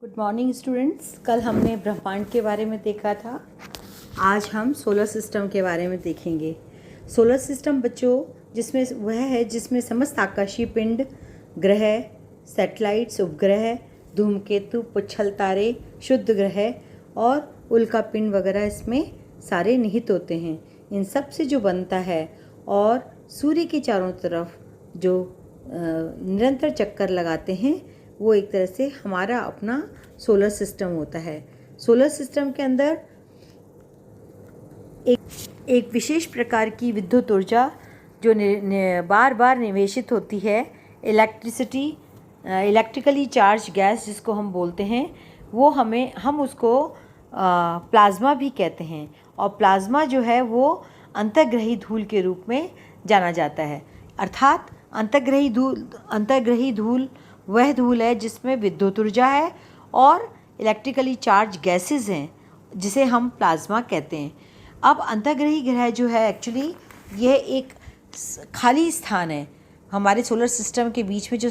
Good morning students. कल हमने ब्रह्मांड के बारे में देखा था। आज हम सोलर सिस्टम के बारे में देखेंगे। सोलर सिस्टम बच्चों जिसमें वह है जिसमें समस्त आकाशीय पिंड, ग्रह, सैटेलाइट्स, उपग्रह, धूमकेतु, पुच्छल तारे, शुद्ध ग्रह और उल्का पिंड वगैरह इसमें सारे निहित होते हैं। इन सब से जो बनता है और सूर्य के चारों तरफ जो निरंतर चक्कर लगाते हैं वो एक तरह से हमारा अपना सोलर सिस्टम होता है। सोलर सिस्टम के अंदर एक विशेष प्रकार की विद्युत ऊर्जा जो बार बार निवेशित होती है, इलेक्ट्रिकली चार्ज गैस जिसको हम बोलते हैं, वो हम उसको प्लाज्मा भी कहते हैं। और प्लाज्मा जो है वो अंतर्ग्रही धूल के रूप में जाना जाता है। अर्थात अंतर्ग्रही धूल वह धूल है जिसमें विद्युत ऊर्जा है और इलेक्ट्रिकली चार्ज गैसेस हैं जिसे हम प्लाज्मा कहते हैं। अब अंतर्ग्रही ग्रह जो है एक्चुअली यह एक खाली स्थान है। हमारे सोलर सिस्टम के बीच में जो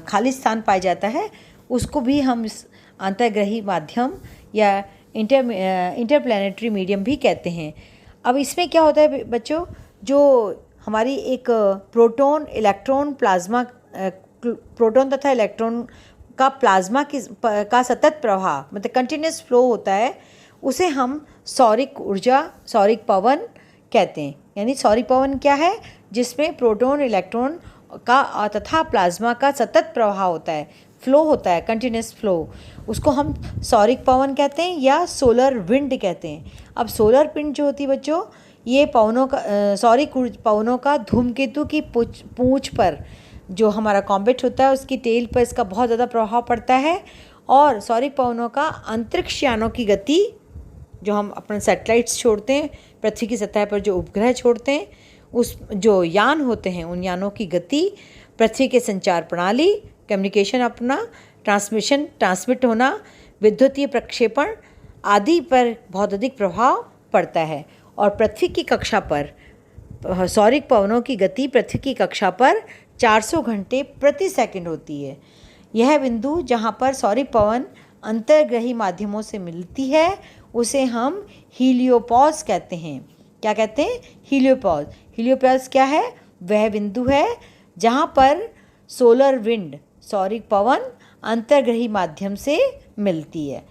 खाली स्थान पाया जाता है उसको भी हम इस अंतर्ग्रही माध्यम या इंटरप्लैनेटरी मीडियम भी कहते हैं। अब इसमें क्या होता है बच्चों, जो हमारी एक प्रोटॉन तथा इलेक्ट्रॉन का प्लाज्मा का सतत प्रवाह मतलब कंटिन्यूस फ्लो होता है, उसे हम सौरिक पवन कहते हैं। यानी सौरिक पवन क्या है, जिसमें प्रोटॉन, इलेक्ट्रॉन का तथा प्लाज्मा का सतत प्रवाह होता है, फ्लो होता है, कंटिन्यूस फ्लो। उसको हम सौरिक पवन कहते हैं या सोलर विंड कहते हैं। अब सोलर पिंड जो होती है बच्चों, ये सौरिक पवनों का धूमकेतु की पूंछ पर जो हमारा कॉम्बेट होता है उसकी टेल पर इसका बहुत ज़्यादा प्रभाव पड़ता है। और सौरिक पवनों का अंतरिक्ष यानों की गति, जो हम अपने सैटेलाइट्स छोड़ते हैं, पृथ्वी की सतह पर जो उपग्रह छोड़ते हैं, उस जो यान होते हैं उन यानों की गति, पृथ्वी के संचार प्रणाली, कम्युनिकेशन, अपना ट्रांसमिट होना, विद्युतीय प्रक्षेपण आदि पर बहुत अधिक प्रभाव पड़ता है। और पृथ्वी की कक्षा पर सौरिक पवनों की गति पृथ्वी की कक्षा पर 400 घंटे प्रति सेकंड होती है। यह बिंदु जहाँ पर सौरिक पवन अंतर्ग्रही माध्यमों से मिलती है उसे हम हीलियोपॉज कहते हैं। क्या कहते हैं? हीलियोपॉज। हीलियोपॉज क्या है? वह बिंदु है जहाँ पर सोलर विंड, सौरिक पवन अंतर्ग्रही माध्यम से मिलती है।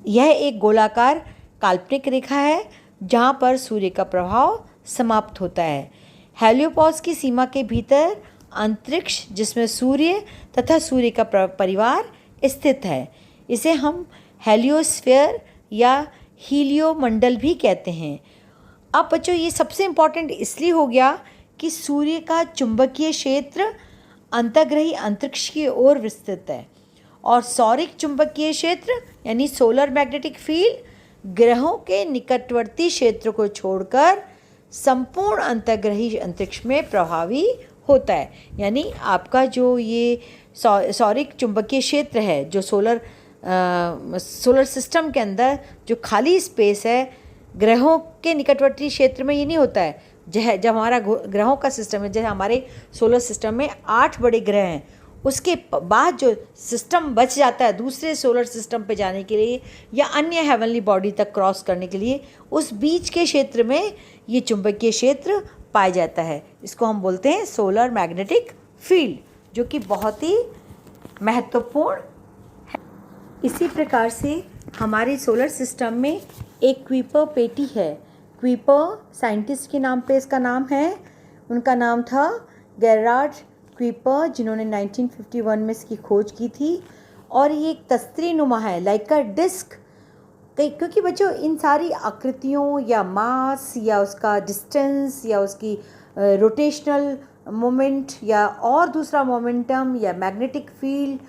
यह एक गोलाकार काल्पनिक रेखा है जहाँ पर सूर्य का प्रभाव समाप्त होता है। हेलियोपॉज की सीमा के भीतर अंतरिक्ष जिसमें सूर्य तथा सूर्य का परिवार स्थित है, इसे हम हेलियोस्फीयर या हीलियोमंडल भी कहते हैं। अब बच्चों ये सबसे इम्पॉर्टेंट इसलिए हो गया कि सूर्य का चुंबकीय क्षेत्र अंतर्ग्रही अंतरिक्ष की ओर विस्तृत है और सौरिक चुंबकीय क्षेत्र यानी सोलर मैग्नेटिक फील्ड ग्रहों के निकटवर्ती क्षेत्र को छोड़कर संपूर्ण अंतर्ग्रही अंतरिक्ष में प्रभावी होता है। यानी आपका जो ये सौरिक चुंबकीय क्षेत्र है, जो सोलर सिस्टम के अंदर जो खाली स्पेस है, ग्रहों के निकटवर्ती क्षेत्र में ये नहीं होता है। जब हमारा ग्रहों का सिस्टम है, जैसे हमारे सोलर सिस्टम में 8 बड़े ग्रह हैं, उसके बाद जो सिस्टम बच जाता है दूसरे सोलर सिस्टम पे जाने के लिए या अन्य हेवनली बॉडी तक क्रॉस करने के लिए, उस बीच के क्षेत्र में ये चुंबकीय क्षेत्र पाया जाता है। इसको हम बोलते हैं सोलर मैग्नेटिक फील्ड, जो कि बहुत ही महत्वपूर्ण है। इसी प्रकार से हमारे सोलर सिस्टम में एक क्वीपर पेटी है। क्वीपर साइंटिस्ट के नाम पे इसका नाम है। उनका नाम था गेरार्ड क्वीपर, जिन्होंने 1951 में इसकी खोज की थी। और ये एक तस्त्री नुमा है, लाइक अ डिस्क, क्योंकि बच्चों इन सारी आकृतियों या मास या उसका डिस्टेंस या उसकी रोटेशनल मोमेंट या और दूसरा मोमेंटम या मैग्नेटिक फील्ड,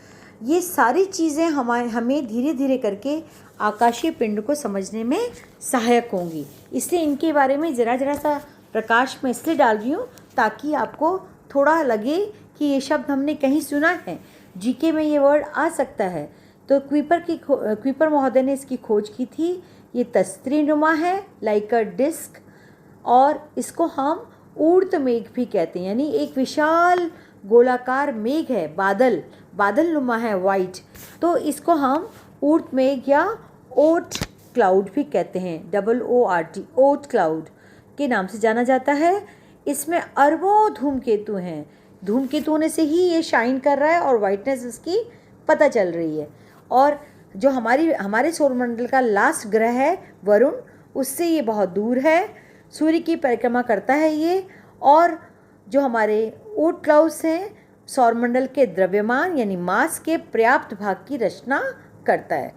ये सारी चीज़ें हमें धीरे धीरे करके आकाशीय पिंड को समझने में सहायक होंगी। इसलिए इनके बारे में ज़रा सा प्रकाश में इसलिए डाल रही हूँ ताकि आपको थोड़ा लगे कि ये शब्द हमने कहीं सुना है, जीके में ये वर्ड आ सकता है। तो क्वीपर महोदय ने इसकी खोज की थी। ये तस्त्री नुमा है, लाइक अ डिस्क, और इसको हम ऊर्त मेघ भी कहते हैं। यानी एक विशाल गोलाकार मेघ है, बादल नुमा है, वाइट, तो इसको हम ऊर्ट मेघ या ओट क्लाउड भी कहते हैं, OORT, ओट क्लाउड के नाम से जाना जाता है। इसमें अरबों धूमकेतु हैं, धूमकेतु होने से ही ये शाइन कर रहा है और वाइटनेस इसकी पता चल रही है। और जो हमारे सौरमंडल का लास्ट ग्रह है वरुण, उससे ये बहुत दूर है, सूर्य की परिक्रमा करता है ये। और जो हमारे ओट क्लाउड्स हैं, सौरमंडल के द्रव्यमान यानी मास के पर्याप्त भाग की रचना करता है।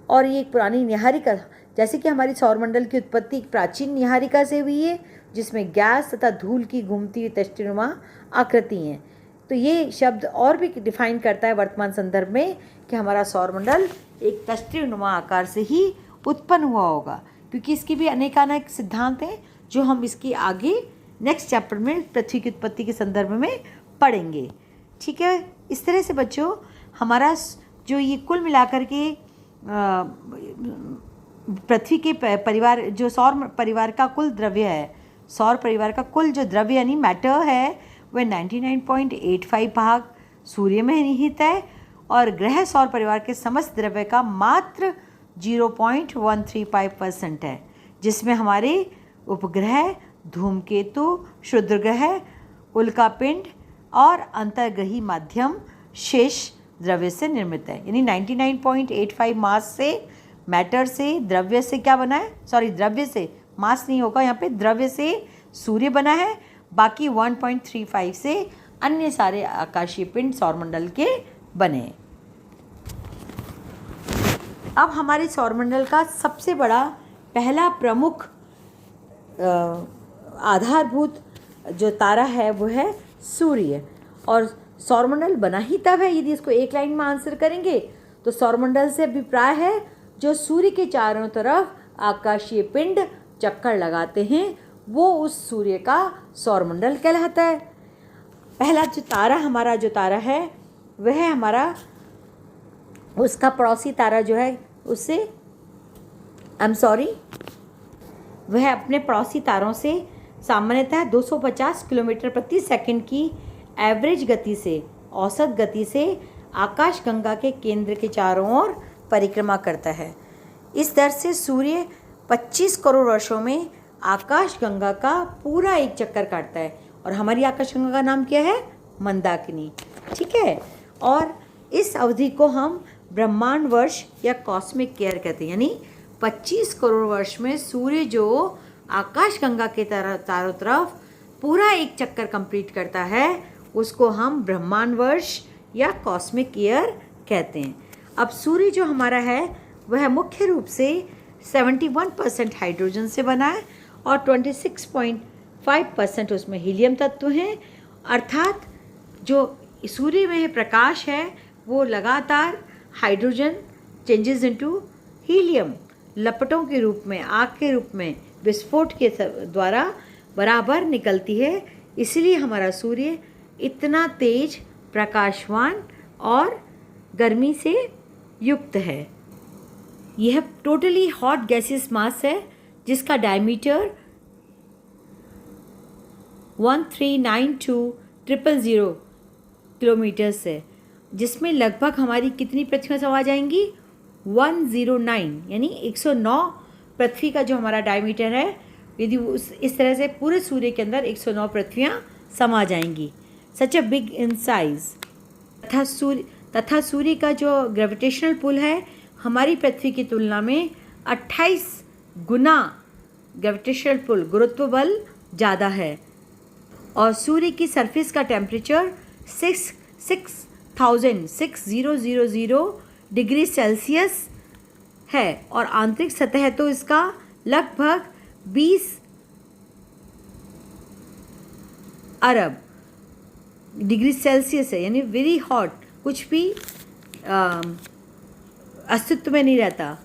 और ये एक पुरानी न्याहारिका, जैसे कि हमारी सौरमंडल की उत्पत्ति एक प्राचीन न्याहारिका से हुई है, जिसमें गैस तथा धूल की घूमती हुई तष्टिनुमा आकृति हैं। तो ये शब्द और भी डिफाइन करता है वर्तमान संदर्भ में कि हमारा सौरमंडल एक तष्टिनुमा आकार से ही उत्पन्न हुआ होगा, क्योंकि इसके भी अनेकानेक सिद्धांत हैं जो हम इसकी आगे नेक्स्ट चैप्टर में पृथ्वी की उत्पत्ति के संदर्भ में पढ़ेंगे। ठीक है, इस तरह से बच्चों हमारा जो ये कुल मिलाकर के पृथ्वी के परिवार, जो सौर परिवार का कुल द्रव्य है, सौर परिवार का कुल जो द्रव्य यानी मैटर है, वह 99.85 भाग सूर्य में निहित है और ग्रह सौर परिवार के समस्त द्रव्य का मात्र 0.135% है, जिसमें हमारे उपग्रह, धूमकेतु, क्षुद्र ग्रह, उल्कापिंड और अंतर्ग्रही माध्यम शेष द्रव्य से निर्मित है। यानी 99.85 मास से, मैटर से, द्रव्य से क्या बना है, सॉरी द्रव्य से, मास नहीं होगा यहाँ पे, द्रव्य से सूर्य बना है, बाकी 1.35 से अन्य सारे आकाशीय पिंड सौरमंडल के बने हैं। अब हमारे सौरमंडल का सबसे बड़ा पहला प्रमुख आधारभूत जो तारा है वो है सूर्य। और सौरमंडल बना ही तब है, यदि इसको एक लाइन में आंसर करेंगे तो सौरमंडल से अभिप्राय है जो सूर्य के चारों तरफ आकाशीय पिंड चक्कर लगाते हैं, वो उस सूर्य का सौरमंडल कहलाता है। पहला जो तारा हमारा जो तारा है वह है हमारा, उसका पड़ोसी तारा जो है उससे वह अपने पड़ोसी तारों से सामान्यतः 250 किलोमीटर प्रति सेकंड की एवरेज गति से, औसत गति से आकाशगंगा के केंद्र के चारों ओर परिक्रमा करता है। इस दर से सूर्य 25 करोड़ वर्षों में आकाशगंगा का पूरा एक चक्कर काटता है। और हमारी आकाशगंगा का नाम क्या है, मंदाकिनी। ठीक है, और इस अवधि को हम ब्रह्मांड वर्ष या कॉस्मिक ईयर कहते हैं। यानी 25 करोड़ वर्ष में सूर्य जो आकाशगंगा के चारों तरफ पूरा एक चक्कर कंप्लीट करता है, उसको हम ब्रह्मांड वर्ष या कॉस्मिक ईयर कहते हैं। अब सूर्य जो हमारा है वह मुख्य रूप से 71% हाइड्रोजन से बना है और 26.5% उसमें हीलियम तत्व हैं। अर्थात जो सूर्य में प्रकाश है वो लगातार हाइड्रोजन चेंजेस इनटू हीलियम लपटों के रूप में, आग के रूप में, विस्फोट के द्वारा बराबर निकलती है। इसलिए हमारा सूर्य इतना तेज, प्रकाशवान और गर्मी से युक्त है। यह टोटली हॉट गैसियस मास है जिसका डायमीटर 1392,000 किलोमीटर्स है, जिसमें लगभग हमारी कितनी पृथ्वियाँ समा जाएंगी, 109 यानी 109 पृथ्वी का जो हमारा डायमीटर है, यदि इस तरह से पूरे सूर्य के अंदर 109 पृथ्वियाँ समा जाएंगी। सच अ बिग इन साइज। तथा सूर्य का जो ग्रेविटेशनल पुल है हमारी पृथ्वी की तुलना में 28 गुना ग्रेविटेशनल पुल, गुरुत्व बल ज़्यादा है। और सूर्य की सरफेस का टेम्परेचर 6,000 डिग्री सेल्सियस है और आंतरिक सतह तो इसका लगभग 20 अरब डिग्री सेल्सियस है, यानी वेरी हॉट, कुछ भी अस्तित्व में नहीं रहता,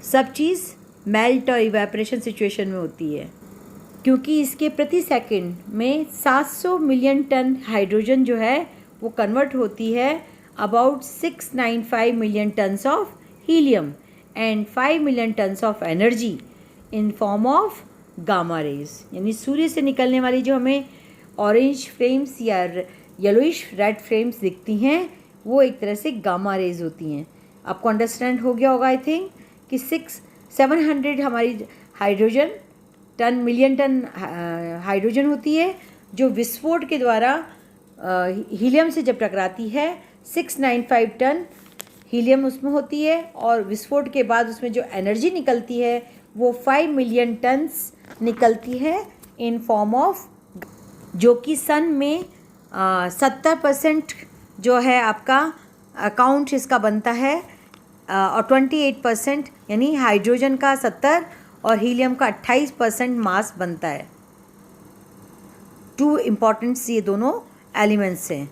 सब चीज़ मेल्ट और इवेपोरेशन सिचुएशन में होती है। क्योंकि इसके प्रति सेकंड में 700 मिलियन टन हाइड्रोजन जो है वो कन्वर्ट होती है about 695 million tons of helium and 5 million tons of energy in form of gamma rays. यानी सूर्य से निकलने वाली जो हमें orange flames yellowish red flames दिखती हैं, वो एक तरह से गामा रेज होती हैं। आपको अंडरस्टैंड हो गया होगा आई थिंक कि 700 हमारी hydrogen ton, million ton hydrogen होती है, जो विस्फोट के द्वारा हीलियम से जब टकराती है 695 टन हीलियम उसमें होती है, और विस्फोट के बाद उसमें जो एनर्जी निकलती है वो 5 मिलियन टन्स निकलती है इन फॉर्म ऑफ, जो कि सन में 70% जो है आपका अकाउंट इसका बनता है, और 28% यानी हाइड्रोजन का 70 और हीलियम का 28% मास बनता है। 2 इम्पॉर्टेंट्स ये दोनों एलिमेंट्स हैं।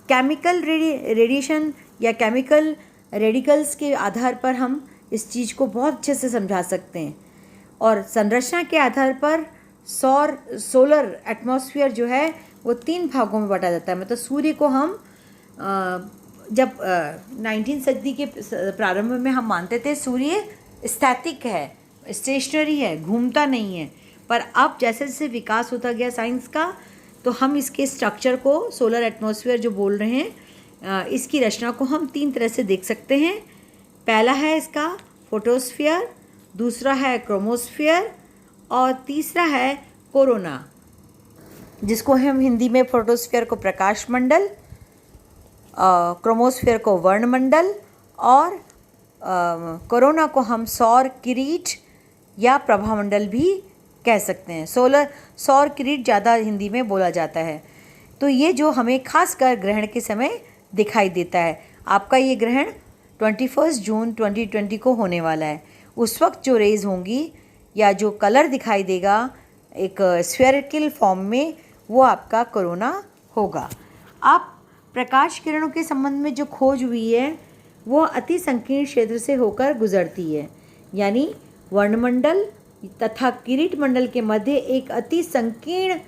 केमिकल रेडिएशन या केमिकल रेडिकल्स के आधार पर हम इस चीज़ को बहुत अच्छे से समझा सकते हैं, और संरचना के आधार पर सोलर एटमॉस्फेयर जो है वो 3 भागों में बांटा जाता है। मतलब सूर्य को हम जब 19वीं सदी के प्रारंभ में हम मानते थे सूर्य स्टैटिक है, स्टेशनरी है, घूमता नहीं है, पर अब जैसे जैसे विकास होता गया साइंस का, तो हम इसके स्ट्रक्चर को, सोलर एटमॉस्फेयर जो बोल रहे हैं, इसकी रचना को हम 3 तरह से देख सकते हैं। पहला है इसका फोटोस्फीयर, दूसरा है क्रोमोस्फीयर, और तीसरा है कोरोना, जिसको हम हिंदी में फोटोस्फीयर को प्रकाश मंडल, क्रोमोस्फीयर को वर्णमंडल, और कोरोना को हम सौर किरीट या प्रभामंडल भी कह सकते हैं। सौर किरीट ज़्यादा हिंदी में बोला जाता है। तो ये जो हमें खासकर ग्रहण के समय दिखाई देता है, आपका ये ग्रहण 21 जून 2020 को होने वाला है। उस वक्त जो रेज होंगी या जो कलर दिखाई देगा एक स्फेरिकल फॉर्म में, वो आपका कोरोना होगा। आप प्रकाश किरणों के संबंध में जो खोज हुई है वो अति संकीर्ण क्षेत्र से होकर गुजरती है, यानी वर्णमंडल तथा किरीट मंडल के मध्य एक अति संकीर्ण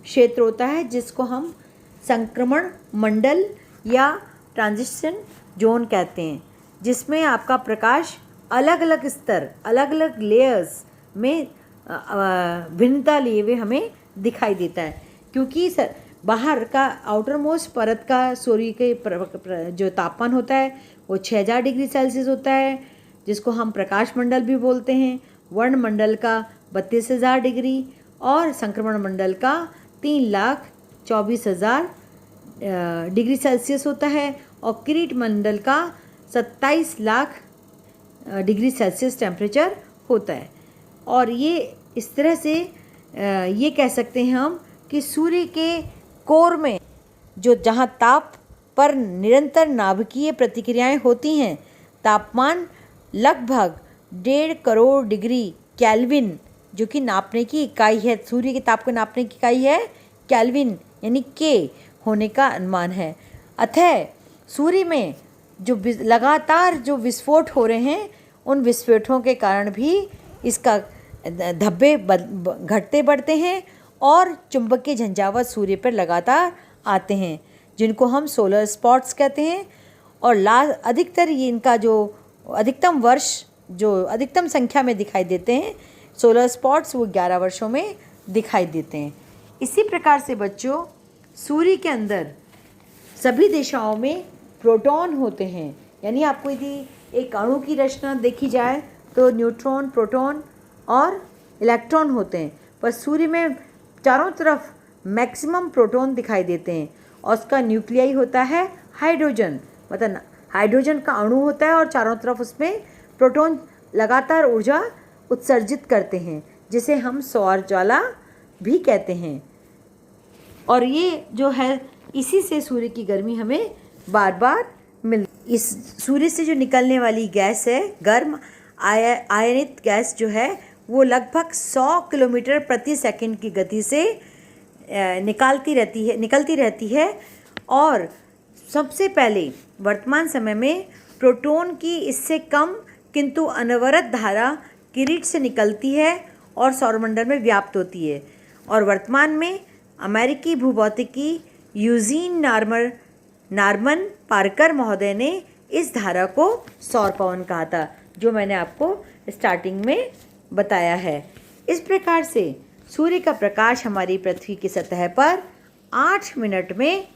क्षेत्र होता है, जिसको हम संक्रमण मंडल या ट्रांजिशन जोन कहते हैं, जिसमें आपका प्रकाश अलग अलग स्तर, अलग अलग लेयर्स में भिन्नता लिए हुए हमें दिखाई देता है। क्योंकि बाहर का आउटर मोस्ट परत का सूर्य के जो तापमान होता है वो 6000 डिग्री सेल्सियस होता है, जिसको हम प्रकाश मंडल भी बोलते हैं। वर्णमंडल का 32,000 डिग्री और संक्रमण मंडल का 3,24,000 डिग्री सेल्सियस होता है, और किरीट मंडल का 27 लाख डिग्री सेल्सियस टेम्परेचर होता है। और ये इस तरह से ये कह सकते हैं हम कि सूर्य के कोर में जो जहाँ ताप पर निरंतर नाभिकीय प्रतिक्रियाएं होती हैं, तापमान लगभग 1.5 करोड़ डिग्री केल्विन, जो कि नापने की इकाई है, सूर्य के ताप को नापने की इकाई है केल्विन यानी के होने का अनुमान है। अतः सूर्य में जो लगातार जो विस्फोट हो रहे हैं, उन विस्फोटों के कारण भी इसका धब्बे घटते बढ़ते हैं और चुंबकीय झंझावात सूर्य पर लगातार आते हैं, जिनको हम सोलर स्पॉट्स कहते हैं। और अधिकतर ये इनका जो अधिकतम वर्ष जो अधिकतम संख्या में दिखाई देते हैं सोलर स्पॉट्स, वो 11 वर्षों में दिखाई देते हैं। इसी प्रकार से बच्चों, सूर्य के अंदर सभी दिशाओं में प्रोटॉन होते हैं। यानी आपको यदि एक अणु की रचना देखी जाए तो न्यूट्रॉन, प्रोटॉन और इलेक्ट्रॉन होते हैं, पर सूर्य में चारों तरफ मैक्सिमम प्रोटॉन दिखाई देते हैं, और उसका न्यूक्लियाई होता है हाइड्रोजन, मतलब हाइड्रोजन का अणु होता है और चारों तरफ उसमें प्रोटॉन लगातार ऊर्जा उत्सर्जित करते हैं, जिसे हम सौर ज्वाला भी कहते हैं। और ये जो है, इसी से सूर्य की गर्मी हमें बार बार इस सूर्य से जो निकलने वाली गैस है, गर्म आयनित गैस जो है, वो लगभग 100 किलोमीटर प्रति सेकंड की गति से निकलती रहती है। और सबसे पहले वर्तमान समय में प्रोटॉन की इससे कम किंतु अनवरत धारा किरीट से निकलती है और सौरमंडल में व्याप्त होती है। और वर्तमान में अमेरिकी भूभौतिकी यूजीन नार्मन पार्कर महोदय ने इस धारा को सौर पवन कहा था, जो मैंने आपको स्टार्टिंग में बताया है। इस प्रकार से सूर्य का प्रकाश हमारी पृथ्वी की सतह पर 8 मिनट में